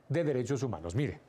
de Derechos Humanos. Mire.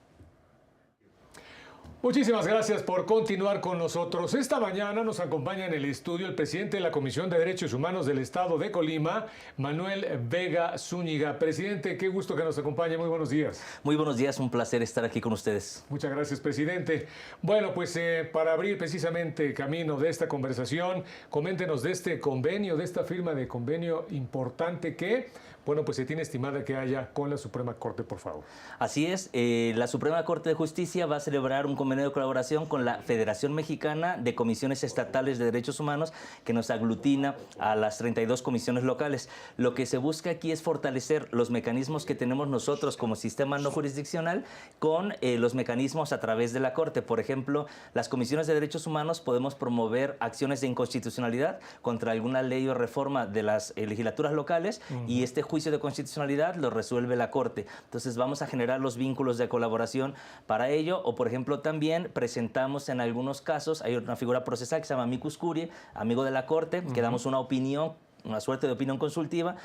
Muchísimas gracias por continuar con nosotros. Esta mañana nos acompaña en el estudio el presidente de la Comisión de Derechos Humanos del Estado de Colima, Manuel Vega Zúñiga. Presidente, qué gusto que nos acompañe. Muy buenos días. Muy buenos días, un placer estar aquí con ustedes. Muchas gracias, presidente. Bueno, pues para abrir precisamente camino de esta conversación, coméntenos de este convenio, de esta firma de convenio importante que, bueno, pues se tiene estimada que haya con la Suprema Corte, por favor. Así es, la Suprema Corte de Justicia va a celebrar un convenio de colaboración con la Federación Mexicana de Comisiones Estatales de Derechos Humanos, que nos aglutina a las 32 comisiones locales. Lo que se busca aquí es fortalecer los mecanismos que tenemos nosotros como sistema no jurisdiccional con los mecanismos a través de la Corte. Por ejemplo, las comisiones de derechos humanos podemos promover acciones de inconstitucionalidad contra alguna ley o reforma de las legislaturas locales y este juicio de constitucionalidad lo resuelve la Corte. Entonces vamos a generar los vínculos de colaboración para ello, o por ejemplo también presentamos en algunos casos, hay una figura procesal que se llama amicus curiae, amigo de la Corte, que damos una opinión, una suerte de opinión consultiva,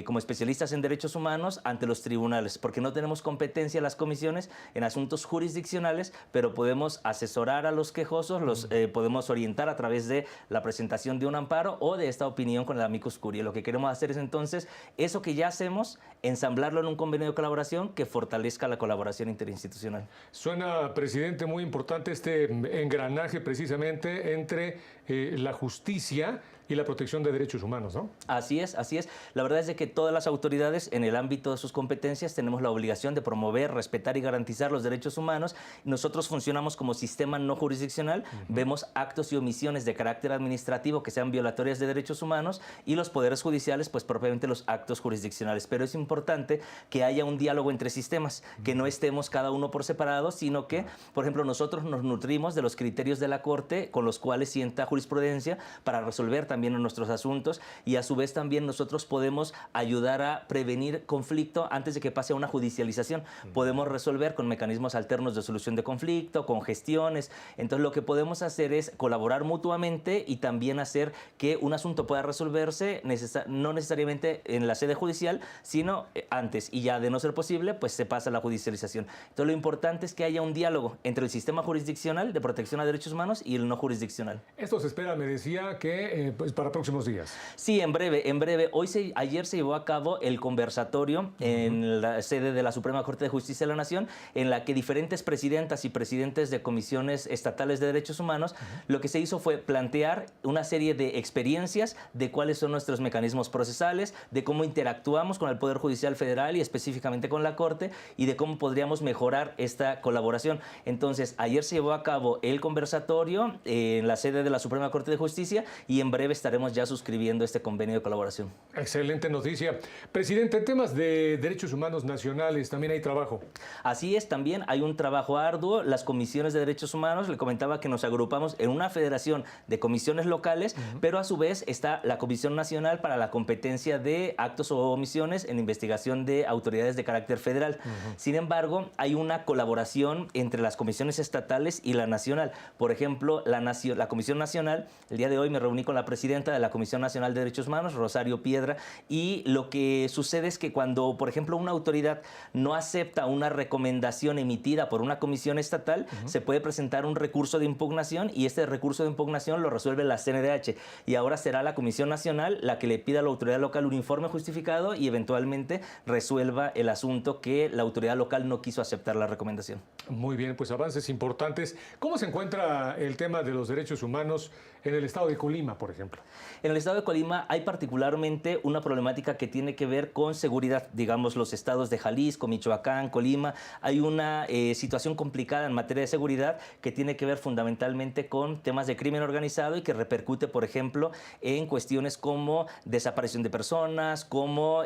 como especialistas en derechos humanos ante los tribunales, porque no tenemos competencia las comisiones en asuntos jurisdiccionales, pero podemos asesorar a los quejosos, los podemos orientar a través de la presentación de un amparo o de esta opinión con el amicus curiae. Lo que queremos hacer es entonces eso que ya hacemos, ensamblarlo en un convenio de colaboración que fortalezca la colaboración interinstitucional. Suena, presidente, muy importante este engranaje precisamente entre la justicia y la protección de derechos humanos, ¿no? Así es, así es. La verdad es de que todas las autoridades en el ámbito de sus competencias tenemos la obligación de promover, respetar y garantizar los derechos humanos. Nosotros funcionamos como sistema no jurisdiccional, vemos actos y omisiones de carácter administrativo que sean violatorias de derechos humanos y los poderes judiciales, pues propiamente los actos jurisdiccionales. Pero es importante que haya un diálogo entre sistemas, que no estemos cada uno por separado, sino que, por ejemplo, nosotros nos nutrimos de los criterios de la Corte con los cuales sienta jurisprudencia para resolver también nuestros asuntos y a su vez también nosotros podemos ayudar a prevenir conflicto antes de que pase a una judicialización. Podemos resolver con mecanismos alternos de solución de conflicto, con gestiones. Entonces lo que podemos hacer es colaborar mutuamente y también hacer que un asunto pueda resolverse no necesariamente en la sede judicial, sino antes, y ya de no ser posible, pues se pasa a la judicialización. Entonces lo importante es que haya un diálogo entre el sistema jurisdiccional de protección a derechos humanos y el no jurisdiccional. Esto se espera, me decía, que pues para próximos días. Sí, en breve, en breve. Ayer se llevó a cabo el conversatorio en la sede de la Suprema Corte de Justicia de la Nación, en la que diferentes presidentas y presidentes de comisiones estatales de derechos humanos, lo que se hizo fue plantear una serie de experiencias de cuáles son nuestros mecanismos procesales, de cómo interactuamos con el Poder Judicial Federal y específicamente con la Corte, y de cómo podríamos mejorar esta colaboración. Entonces, ayer se llevó a cabo el conversatorio en la sede de la Suprema Corte de Justicia y en breve estaremos ya suscribiendo este convenio de colaboración. Excelente noticia. Presidente, en temas de derechos humanos nacionales también hay trabajo. Así es, también hay un trabajo arduo. Las comisiones de derechos humanos, le comentaba que nos agrupamos en una federación de comisiones locales, pero a su vez está la Comisión Nacional para la competencia de actos o omisiones en investigación de autoridades de carácter federal. Sin embargo, hay una colaboración entre las comisiones estatales y la nacional. Por ejemplo, la Comisión Nacional, el día de hoy me reuní con la presidenta de la Comisión Nacional de Derechos Humanos, Rosario Piedra, y lo que sucede es que cuando, por ejemplo, una autoridad no acepta una recomendación emitida por una comisión estatal, se puede presentar un recurso de impugnación y este recurso de impugnación lo resuelve la CNDH. Y ahora será la Comisión Nacional la que le pida a la autoridad local un informe justificado y eventualmente resuelva el asunto que la autoridad local no quiso aceptar la recomendación. Muy bien, pues avances importantes. ¿Cómo se encuentra el tema de los derechos humanos en el estado de Colima, por ejemplo? En el estado de Colima hay particularmente una problemática que tiene que ver con seguridad. Digamos, los estados de Jalisco, Michoacán, Colima, hay una situación complicada en materia de seguridad que tiene que ver fundamentalmente con temas de crimen organizado y que repercute, por ejemplo, en cuestiones como desaparición de personas, como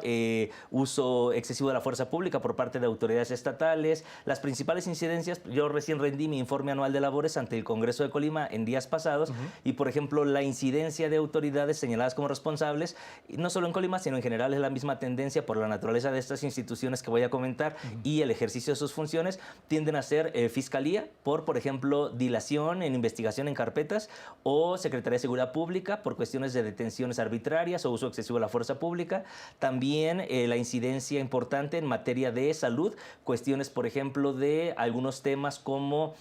uso excesivo de la fuerza pública por parte de autoridades estatales. Las principales incidencias, yo recién rendí mi informe anual de labores ante el Congreso de Colima en días pasados y, por ejemplo, la incidencia de autoridades señaladas como responsables, y no solo en Colima, sino en general es la misma tendencia por la naturaleza de estas instituciones que voy a comentar y el ejercicio de sus funciones, tienden a ser fiscalía por ejemplo, dilación en investigación en carpetas, o Secretaría de Seguridad Pública por cuestiones de detenciones arbitrarias o uso excesivo de la fuerza pública. También la incidencia importante en materia de salud, cuestiones, por ejemplo, de algunos temas como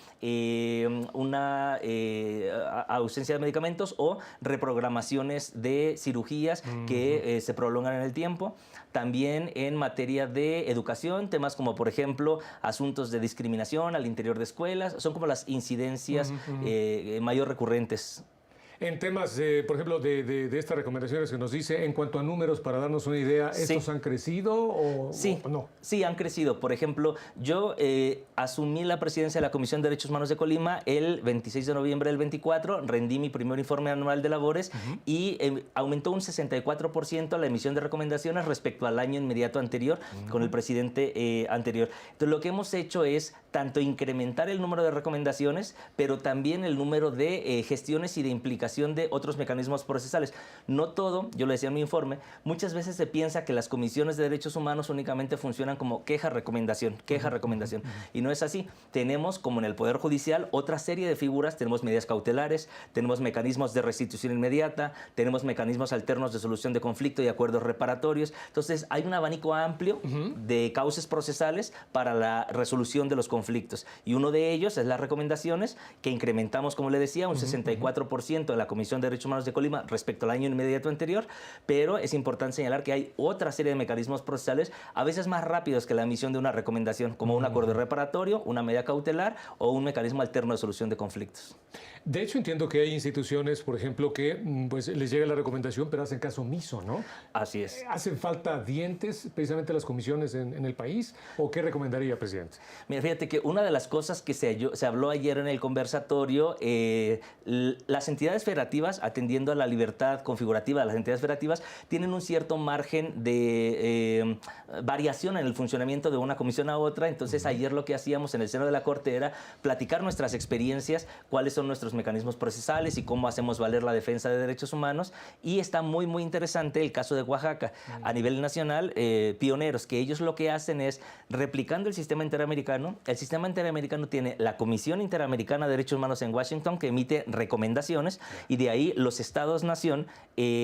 una ausencia de medicamentos o reprogramaciones de cirugías que se prolongan en el tiempo. También en materia de educación, temas como, por ejemplo, asuntos de discriminación al interior de escuelas, son como las incidencias mayor recurrentes. En temas, por ejemplo, de estas recomendaciones que nos dice, en cuanto a números, para darnos una idea, ¿estos han crecido o no? Sí, han crecido. Por ejemplo, yo asumí la presidencia de la Comisión de Derechos Humanos de Colima el 26 de noviembre del 24, rendí mi primer informe anual de labores y aumentó un 64% la emisión de recomendaciones respecto al año inmediato anterior con el presidente anterior. Entonces, lo que hemos hecho es tanto incrementar el número de recomendaciones, pero también el número de gestiones y de implicaciones de otros mecanismos procesales. No todo, yo lo decía en mi informe, muchas veces se piensa que las comisiones de derechos humanos únicamente funcionan como queja-recomendación, queja-recomendación. Y no es así. Tenemos, como en el Poder Judicial, otra serie de figuras. Tenemos medidas cautelares, tenemos mecanismos de restitución inmediata, tenemos mecanismos alternos de solución de conflicto y acuerdos reparatorios. Entonces, hay un abanico amplio de causas procesales para la resolución de los conflictos. Y uno de ellos es las recomendaciones, que incrementamos, como le decía, un 64% en la Comisión de Derechos Humanos de Colima respecto al año inmediato anterior, pero es importante señalar que hay otra serie de mecanismos procesales, a veces más rápidos que la emisión de una recomendación, como un acuerdo reparatorio, una medida cautelar o un mecanismo alterno de solución de conflictos. De hecho, entiendo que hay instituciones, por ejemplo, que pues, les llega la recomendación, pero hacen caso omiso, ¿no? Así es. ¿Hacen falta dientes precisamente las comisiones en el país? ¿O qué recomendaría, presidente? Mira, fíjate que una de las cosas que se habló ayer en el conversatorio, las entidades federativas, atendiendo a la libertad configurativa de las entidades federativas, tienen un cierto margen de variación en el funcionamiento de una comisión a otra. Entonces, ayer lo que hacíamos en el seno de la Corte era platicar nuestras experiencias, cuáles son nuestros mecanismos procesales y cómo hacemos valer la defensa de derechos humanos. Y está muy, muy interesante el caso de Oaxaca. A nivel nacional, pioneros, que ellos lo que hacen es, replicando el sistema interamericano tiene la Comisión Interamericana de Derechos Humanos en Washington, que emite recomendaciones, y de ahí los estados-nación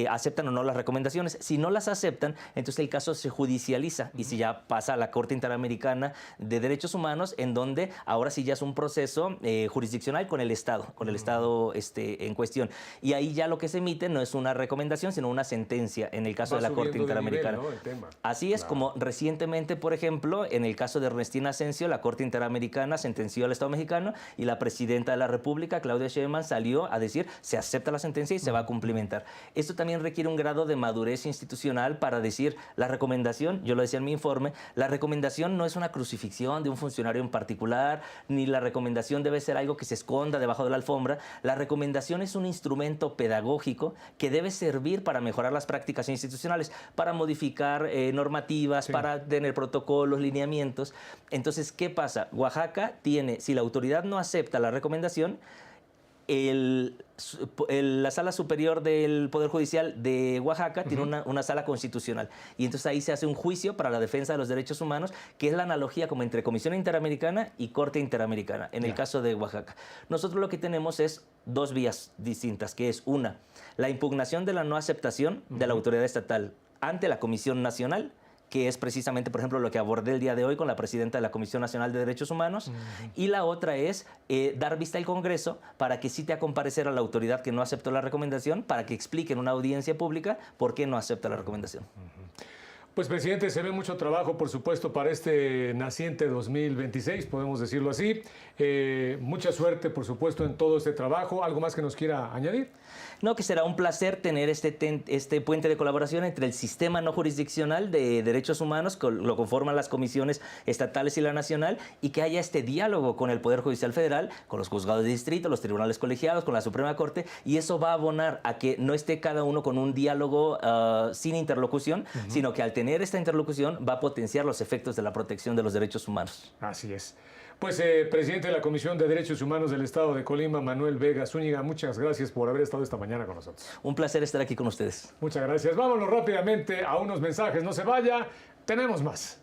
aceptan o no las recomendaciones. Si no las aceptan, entonces el caso se judicializa y si ya pasa a la Corte Interamericana de Derechos Humanos, en donde ahora sí ya es un proceso jurisdiccional con el Estado en cuestión. Y ahí ya lo que se emite no es una recomendación, sino una sentencia en el caso de la Corte Interamericana. Nivel, ¿no? El tema. Así es, como recientemente, por ejemplo, en el caso de Ernestina Asensio, la Corte Interamericana sentenció al Estado mexicano y la presidenta de la República, Claudia Sheinbaum, salió a decir se acepta la sentencia y se va a cumplimentar. Esto también requiere un grado de madurez institucional para decir la recomendación, yo lo decía en mi informe, la recomendación no es una crucifixión de un funcionario en particular, ni la recomendación debe ser algo que se esconda debajo de la alfombra. La recomendación es un instrumento pedagógico que debe servir para mejorar las prácticas institucionales, para modificar normativas, para tener protocolos, lineamientos. Entonces, ¿qué pasa? Oaxaca tiene, si la autoridad no acepta la recomendación, la Sala Superior del Poder Judicial de Oaxaca tiene una sala constitucional. Y entonces ahí se hace un juicio para la defensa de los derechos humanos, que es la analogía como entre Comisión Interamericana y Corte Interamericana, en el caso de Oaxaca. Nosotros lo que tenemos es dos vías distintas, que es una, la impugnación de la no aceptación de la autoridad estatal ante la Comisión Nacional, que es precisamente, por ejemplo, lo que abordé el día de hoy con la presidenta de la Comisión Nacional de Derechos Humanos. Y la otra es dar vista al Congreso para que cite a comparecer a la autoridad que no aceptó la recomendación, para que explique en una audiencia pública por qué no acepta la recomendación. Pues, presidente, se ve mucho trabajo, por supuesto, para este naciente 2026, podemos decirlo así. Mucha suerte, por supuesto, en todo este trabajo. ¿Algo más que nos quiera añadir? No, que será un placer tener este puente de colaboración entre el sistema no jurisdiccional de derechos humanos, que lo conforman las comisiones estatales y la nacional, y que haya este diálogo con el Poder Judicial Federal, con los juzgados de distrito, los tribunales colegiados, con la Suprema Corte, y eso va a abonar a que no esté cada uno con un diálogo sin interlocución, sino que al tener esta interlocución va a potenciar los efectos de la protección de los derechos humanos. Así es. Pues presidente de la Comisión de Derechos Humanos del Estado de Colima, Manuel Vega Zúñiga, muchas gracias por haber estado esta mañana con nosotros. Un placer estar aquí con ustedes. Muchas gracias. Vámonos rápidamente a unos mensajes. No se vaya, tenemos más.